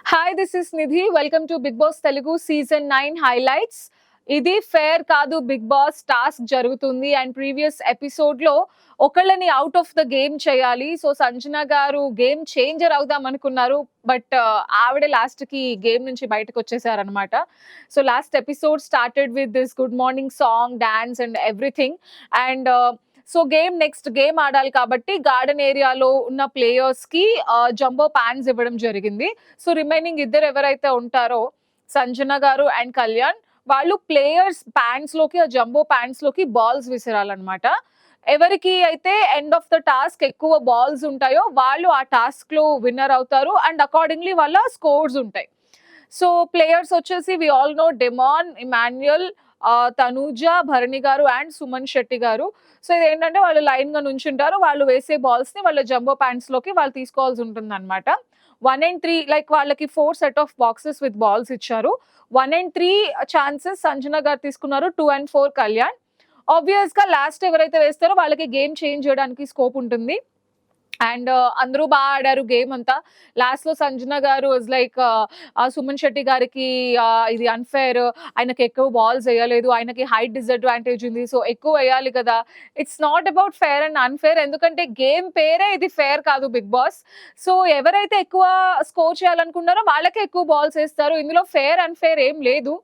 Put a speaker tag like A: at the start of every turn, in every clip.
A: Hi, this is Nidhi. Welcome to Bigg Boss Telugu season 9 highlights. ఇది fair కాదు Bigg Boss task జరుగుతుంది and previous episode లో ఒకళ్ళని out of the game చేయాలి. So Sanjana గారు గేమ్ చేంజర్ అవుదాం అనుకున్నారు. బట్ ఆవిడ లాస్ట్ కి గేమ్ నుంచి బయటకు వచ్చేసారనమాట. So last episode started with this good morning song, dance and everything. And so next game ఆడాలి కాబట్టి గార్డెన్ ఏరియాలో ఉన్న ప్లేయర్స్ కి జంబో ప్యాన్స్ ఇవ్వడం జరిగింది. సో రిమైనింగ్ ఇద్దరు ఎవరైతే ఉంటారో సంజన గారు అండ్ కళ్యాణ్, వాళ్ళు ప్లేయర్స్ ప్యాంట్స్ లోకి, ఆ జంబో ప్యాంట్స్ లోకి బాల్స్ విసిరాలన్నమాట. ఎవరికి అయితే ఎండ్ ఆఫ్ ద టాస్క్ ఎక్కువ బాల్స్ ఉంటాయో వాళ్ళు ఆ టాస్క్ లో విన్నర్ అవుతారు అండ్ అకార్డింగ్లీ వాళ్ళ స్కోర్స్ ఉంటాయి. సో ప్లేయర్స్ వచ్చేసి we all know Demon, Emmanuel, Thanuja, Bharani గారు అండ్ సుమన్ శెట్టి గారు. సో ఇదేంటంటే వాళ్ళు లైన్ గా నుంచుంటారు. వాళ్ళు వేసే బాల్స్ ని వాళ్ళ జంబో ప్యాంట్స్ లోకి వాళ్ళు తీసుకోవాల్సి ఉంటుంది అనమాట. 1 and 3 లైక్ వాళ్ళకి 4 set of boxes with balls ఇచ్చారు. 1 and 3 ఛాన్సెస్ సంజన గారు తీసుకున్నారు. 2 and 4 కళ్యాణ్. ఆబ్వియస్ గా లాస్ట్ ఎవరైతే వేస్తారో వాళ్ళకి గేమ్ చేంజ్ చేయడానికి స్కోప్ ఉంటుంది. అండ్ అందరూ బాగా ఆడారు గేమ్ అంతా. లాస్ట్ లో సంజన గారు వాజ్ లైక్ సుమన్ శెట్టి గారికి ఇది అన్ఫేర్, ఆయనకి ఎక్కువ బాల్స్ వేయలేదు, ఆయనకి హైట్ డిసడ్వాంటేజ్ ఉంది, సో ఎక్కువ వేయాలి కదా. It's not about fair and unfair, ఎందుకంటే గేమ్ పేరే ఇది ఫేర్ కాదు బిగ్ బాస్. సో ఎవరైతే ఎక్కువ స్కోర్ చేయాలనుకున్నారో వాళ్ళకే ఎక్కువ బాల్స్ వేస్తారు. ఇందులో ఫేర్ అన్ఫేర్ ఏం లేదు.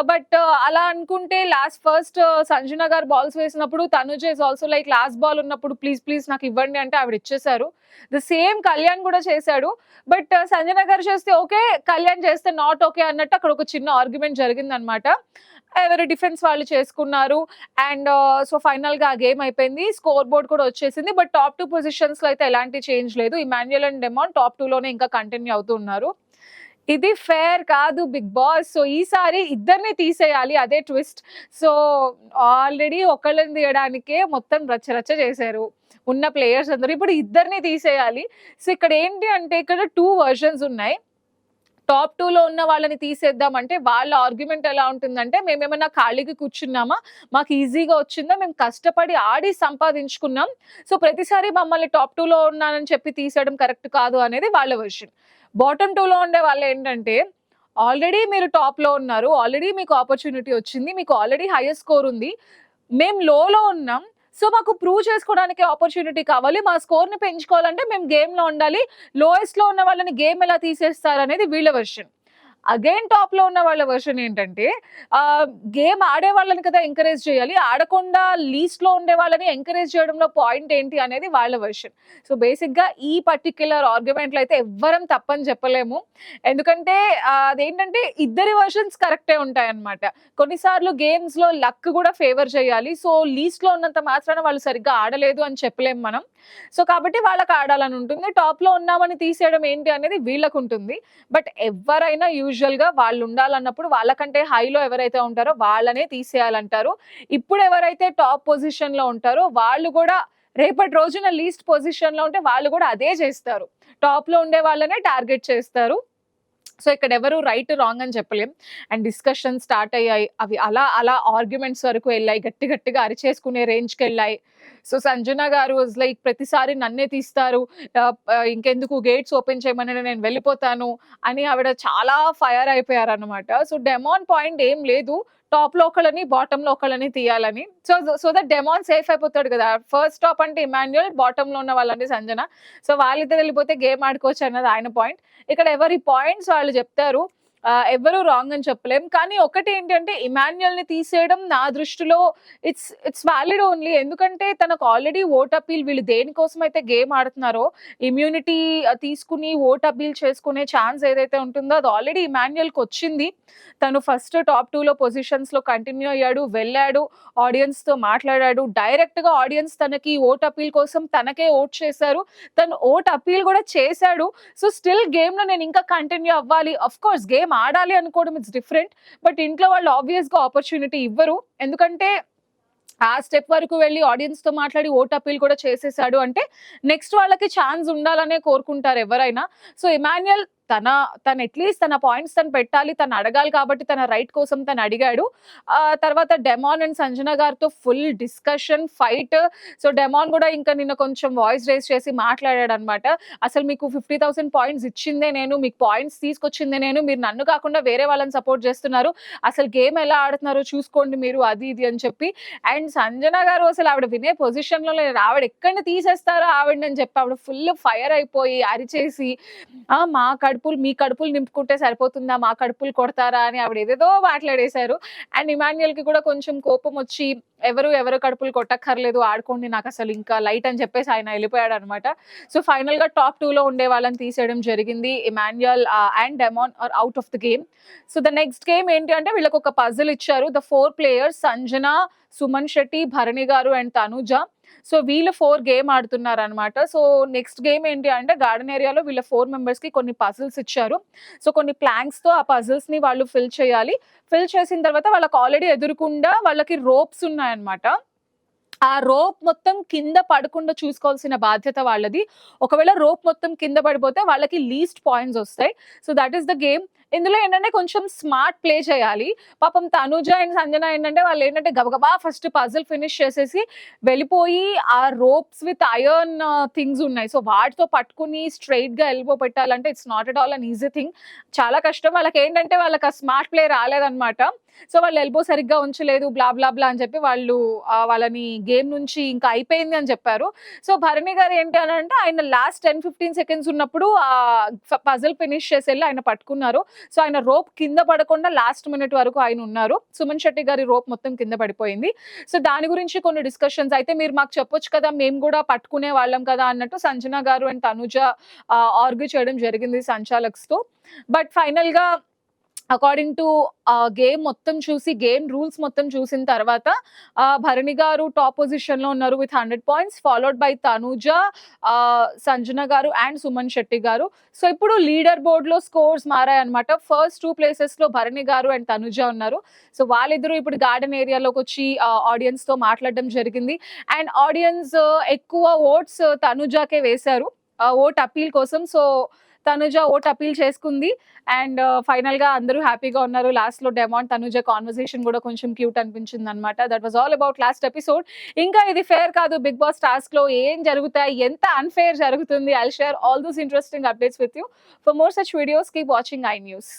A: బట్ అలా అనుకుంటే ఫస్ట్ సంజన గారు బాల్స్ వేసినప్పుడు Tanuja is also like last ball ఉన్నప్పుడు ప్లీజ్ ప్లీజ్ నాకు ఇవ్వండి అంటే ఆవిడ ఇచ్చేసారు. ద సేమ్ కళ్యాణ్ కూడా చేశాడు. బట్ సంజన గారు చేస్తే ఓకే, కళ్యాణ్ చేస్తే నాట్ ఓకే అన్నట్టు అక్కడ ఒక చిన్న ఆర్గ్యుమెంట్ జరిగిందనమాట. ఎవరి డిఫెన్స్ వాళ్ళు చేసుకున్నారు. అండ్ సో ఫైనల్ గా ఆ గేమ్ అయిపోయింది. స్కోర్ బోర్డ్ కూడా వచ్చేసింది. బట్ టాప్ 2 పొజిషన్స్ లో అయితే ఎలాంటి చేంజ్ లేదు. ఇమాన్యుయల్ అండ్ డెమాన్ టాప్ 2 లోనే ఇంకా కంటిన్యూ అవుతూ ఉన్నారు. ఇది ఫేర్ కాదు బిగ్ బాస్. సో ఈసారి ఇద్దరిని తీసేయాలి, అదే ట్విస్ట్. సో ఆల్రెడీ ఒకళ్ళని తీయడానికే మొత్తం రచ్చ రచ్చ చేశారు ఉన్న ప్లేయర్స్ అందరూ. ఇప్పుడు ఇద్దరిని తీసేయాలి. సో ఇక్కడ ఏంటి అంటే ఇక్కడ 2 వర్షన్స్ ఉన్నాయి. టాప్ 2 లో ఉన్న వాళ్ళని తీసేద్దామంటే వాళ్ళ ఆర్గ్యుమెంట్ ఎలా ఉంటుందంటే, మేమేమన్నా ఖాళీగా కూర్చున్నామా, మాకు ఈజీగా వచ్చిందా, మేము కష్టపడి ఆడి సంపాదించుకున్నాం, సో ప్రతిసారి మమ్మల్ని టాప్ 2 లో ఉన్నానని చెప్పి తీసేయడం కరెక్ట్ కాదు అనేది వాళ్ళ వర్షన్. బాటమ్ 2 లో ఉండే వాళ్ళు ఏంటంటే, ఆల్రెడీ మీరు టాప్ లో ఉన్నారు, ఆల్రెడీ మీకు ఆపర్చునిటీ వచ్చింది, మీకు ఆల్రెడీ హైయెస్ట్ స్కోర్ ఉంది, మేము లోలో ఉన్నాం, సో మాకు ప్రూవ్ చేసుకోవడానికి ఆపర్చునిటీ కావాలి, మా స్కోర్ ని పెంచుకోవాలంటే మేము గేమ్ లో ఉండాలి, లోయెస్ట్ లో ఉన్న వాళ్ళని గేమ్ ఎలా తీసేస్తారు అనేది వీళ్ళ వర్షన్. అగైన్ టాప్ లో ఉన్న వాళ్ళ వర్షన్ ఏంటంటే, గేమ్ ఆడే వాళ్ళని కదా ఎంకరేజ్ చేయాలి, ఆడకుండా లీస్ట్ లో ఉండే వాళ్ళని ఎంకరేజ్ చేయడంలో పాయింట్ ఏంటి అనేది వాళ్ళ వర్షన్. సో బేసిక్ గా ఈ పర్టిక్యులర్ ఆర్గ్యుమెంట్లు అయితే ఎవ్వరం తప్పని చెప్పలేము. ఎందుకంటే అదేంటంటే ఇద్దరి వర్షన్స్ కరెక్టే ఉంటాయన్నమాట. కొన్నిసార్లు గేమ్స్ లో లక్ కూడా ఫేవర్ చేయాలి. సో లీస్ట్ లో ఉన్నంత మాత్రాన వాళ్ళు సరిగ్గా ఆడలేదు అని చెప్పలేము మనం. సో కాబట్టి వాళ్ళకి ఆడాలని ఉంటుంది. టాప్ లో ఉన్నామని తీసేయడం ఏంటి అనేది వీళ్ళకు ఉంటుంది. బట్ ఎవరైనా యూజువల్ గా వాళ్ళు ఉండాలన్నప్పుడు వాళ్ళకంటే హైలో ఎవరైతే ఉంటారో వాళ్ళనే తీసేయాలంటారు. ఇప్పుడు ఎవరైతే టాప్ పొజిషన్ లో ఉంటారో వాళ్ళు కూడా రేపటి రోజున లీస్ట్ పొజిషన్ లో ఉంటే వాళ్ళు కూడా అదే చేస్తారు. టాప్ లో ఉండే వాళ్ళనే టార్గెట్ చేస్తారు. సో ఇక్కడ ఎవరు రైట్ రాంగ్ అని చెప్పలేం. అండ్ డిస్కషన్ స్టార్ట్ అయ్యాయి. అవి అలా అలా ఆర్గ్యుమెంట్స్ వరకు వెళ్ళాయి. గట్టి గట్టిగా అరిచేసుకునే రేంజ్కి వెళ్ళాయి. సో సంజన గారు వాజ్ లైక్ ప్రతిసారి నన్నే తీస్తారు, ఇంకెందుకు గేట్స్ ఓపెన్ చేయమని నేను వెళ్ళిపోతాను అని ఆవిడ చాలా ఫైర్ అయిపోయారు అనమాట. సో డెమాన్ పాయింట్ ఏం లేదు, టాప్ లో ఒకళ్ళని బాటమ్ లో ఒకళ్ళని తీయాలని. So so that demon safe అయిపోతాడు కదా. ఫస్ట్ టాప్ అంటే ఇమాన్యుయల్, బాటమ్ లో ఉన్న వాళ్ళంటే సంజన. సో వాళ్ళిద్దరు వెళ్ళిపోతే గేమ్ ఆడుకోవచ్చు అన్నది ఆయన పాయింట్. ఇక్కడ ఎవరి పాయింట్స్ వాళ్ళు చెప్తారు. ఎవరు రాంగ్ అని చెప్పలేం. కానీ ఒకటి ఏంటంటే ఇమాన్యుయల్ ని తీసేయడం నా దృష్టిలో ఇట్స్ వాలిడ్ ఓన్లీ. ఎందుకంటే తనకు ఆల్రెడీ ఓట్ అపీల్, వీళ్ళు దేనికోసం అయితే గేమ్ ఆడుతున్నారో ఇమ్యూనిటీ తీసుకుని ఓట్ అపీల్ చేసుకునే ఛాన్స్ ఏదైతే ఉంటుందో అది ఆల్రెడీ ఇమాన్యుయల్ కి వచ్చింది. తను ఫస్ట్ టాప్ 2 లో పొజిషన్స్ లో కంటిన్యూ అయ్యాడు, వెళ్ళాడు, ఆడియన్స్ తో మాట్లాడాడు, డైరెక్ట్ గా ఆడియన్స్ తనకి ఓట్ అపీల్ కోసం తనకే ఓట్ చేశారు, తను ఓట్ అపీల్ కూడా చేశాడు. సో స్టిల్ గేమ్ లో నేను ఇంకా కంటిన్యూ అవ్వాలి, అఫ్ కోర్స్ గేమ్ ఆడాలి అనుకోవడం ఇట్స్ డిఫరెంట్. బట్ ఇంట్లో వాళ్ళు ఆబ్వియస్ గా ఆపర్చునిటీ ఇవ్వరు. ఎందుకంటే ఆ స్టెప్ వరకు వెళ్ళి ఆడియన్స్ తో మాట్లాడి ఓట్ అపీల్ కూడా చేసేసాడు అంటే నెక్స్ట్ వాళ్ళకి ఛాన్స్ ఉండాలనే కోరుకుంటారు ఎవరైనా. సో ఇమాన్యుయల్ తను అట్‌లీస్ట్ తన పాయింట్స్ తను పెట్టాలి. తను అడగాలి కాబట్టి తన రైట్ కోసం తను అడిగాడు. తర్వాత డెమాన్ అండ్ సంజన గారితో full discussion, fight. So, demon గూడా ఇంకా నిన్న కొంచెం వాయిస్ రైజ్ చేసి మాట్లాడాడనమాట. "అసలు మీకు 50,000 పాయింట్స్ ఇచ్చిందే నేను. మీకు పాయింట్స్ తీసుకొచ్చిందే నేను. మీరు నన్ను కాకుండా వేరే వాళ్ళని సపోర్ట్ చేస్తున్నారు. అసలు గేమ్ ఎలా ఆడుతున్నారో చూసుకోండి మీరు" అది ఇది అని చెప్పి. అండ్ సంజన గారు అసలు ఆవిడ వినే పొజిషన్‌లో లేరు. ఆవిడ ఎక్కడిని తీసేస్తారో ఆవిడని అని చెప్పి ఆవిడ ఫుల్ ఫైర్ అయిపోయి అరిచేసి, మా కడుపులు మీ కడుపులు నింపుకుంటే సరిపోతుందా? మా కడుపులు కొడతారా? అని ఆవిడ ఏదేదో మాట్లాడేశారు. అండ్ ఇమాన్యుయల్‌కి కూడా కొంచెం కోపమొచ్చి ఎవరు కడుపులు కొట్టక్కర్లేదు. ఆడుకోండి నాకసలు ఇంకా లైట్ అని చెప్పేసి ఆయన ఎళ్ళిపోయాడనమాట. సో, ఫైనల్‌గా టాప్ 2లో ఉండే వాళ్ళని తీసేయడం జరిగింది. Emmanuel and Demon are out of the game. So, the next game ఏంటి అంటే వీళ్ళకొక పజిల్ ఇచ్చారు. ద 4 ప్లేయర్స్ సంజన, సుమన్ శెట్టి, భరణి గారు అండ్ తనూజ. సో, వీళ్ళు 4 గేమ్ ఆడుతున్నారనమాట. సో, నెక్స్ట్ గేమ్ ఏంటి అంటే గార్డెన్ ఏరియాలో వీళ్ళ 4 మెంబర్స్‌కి కొన్ని పజిల్స్ ఇచ్చారు. సో, కొన్ని ప్లాంక్స్‌తో ఆ పజిల్స్‌ని వాళ్ళు ఫిల్ చేయాలి. ఫిల్ చేసిన తర్వాత వాళ్ళకి ఆల్రెడీ ఎదురుగుండా వాళ్ళకి రోప్స్ ఉన్నాయన్నమాట. ఆ రోప్ మొత్తం కింద పడకుండా చూసుకోవాల్సిన బాధ్యత వాళ్ళది. ఒకవేళ రోప్ మొత్తం కింద పడిపోతే వాళ్ళకి లీస్ట్ పాయింట్స్ ఒస్తాయి. So, that is the game. ఇందులో ఏంటంటే కొంచెం స్మార్ట్ ప్లే చేయాలి. పాపం తనూజ అండ్ సంజన ఏంటంటే వాళ్ళేంటంటే గబగబా ఫస్ట్ పజిల్ ఫినిష్ చేసేసి వెళ్ళిపోయి ఆ రోప్స్ విత్ ఐరన్ థింగ్స్ ఉన్నాయి. సో, వాటితో పట్టుకొని స్ట్రెయిట్‌గా ఎల్బో పెట్టాలంటే it's not at all an easy thing. చాలా కష్టం. వాళ్ళకేంటంటే వాళ్ళకి ఆ స్మార్ట్ ప్లే రాలేదన్నమాట. సో, వాళ్ళు ఎల్బో సరిగ్గా ఉంచలేదు బ్లా బ్లా బ్లా అని చెప్పి వాళ్ళు వాళ్ళని గేమ్ నుంచి ఇంకా అయిపోయింది అని చెప్పారు. సో, భరణి గారు ఏంటి అనంటే ఆయన లాస్ట్ 10, 15 సెకండ్స్ ఉన్నప్పుడు పజిల్ ఫినిష్ చేసెళ్లి ఆయన పట్టుకున్నారు. సో, ఆయన రోప్ కింద పడకుండా లాస్ట్ మినిట్ వరకు ఆయన ఉన్నారు. సుమన్ శెట్టి గారి రోప్ మొత్తం కింద పడిపోయింది. సో, దాని గురించి కొన్ని డిస్కషన్స్ అయితే మీరు మాకు చెప్పొచ్చు కదా! మేము గూడా పట్టుకునే వాళ్ళం కదా! అన్నట్టు సంజన గారు అండ్ తనుజ ఆర్గ్యూ చేయడం జరిగింది సంచాలక్స్‌తో. బట్ ఫైనల్‌గా అకార్డింగ్ టు గేమ్ మొత్తం చూసి, గేమ్ రూల్స్ మొత్తం చూసిన తర్వాత భరణి గారు టాప్ పొజిషన్‌లో ఉన్నారు with 100 points. Followed by Tanuja, Sanjana గారు అండ్ సుమన్ శెట్టి గారు. సో, ఇప్పుడు లీడర్ బోర్డ్‌లో స్కోర్స్ మారాయన్నమాట. ఫస్ట్ 2 ప్లేసెస్‌లో భరణి గారు అండ్ తనూజ ఉన్నారు. సో, వాళ్ళిద్దరూ ఇప్పుడు గార్డెన్ ఏరియాలోకొచ్చి ఆడియన్స్‌తో మాట్లాడడం జరిగింది. అండ్ ఆడియన్స్ ఎక్కువ ఓట్స్ తనూజకే వేశారు. ఓట్ అప్పీల్ కోసం. సో, తనుజ ఓట్ అప్పీల్ చేసుకుంది. అండ్ ఫైనల్‌గా అందరూ హ్యాపీగా ఉన్నారు. లాస్ట్‌లో డెమాన్, తనుజ కాన్వర్జేషన్ గూడా కొంచెం క్యూట్ అనిపించిందనమాట. That was all about last episode. ఇంకా ఇది ఫెయిర్ కాదు బిగ్ బాస్ టాస్క్‌లో ఏం జరుగుతాయి? ఎంత అన్‌ఫెయిర్ జరుగుతుంది? I'll share all those interesting updates with you. For more such videos keep watching I news.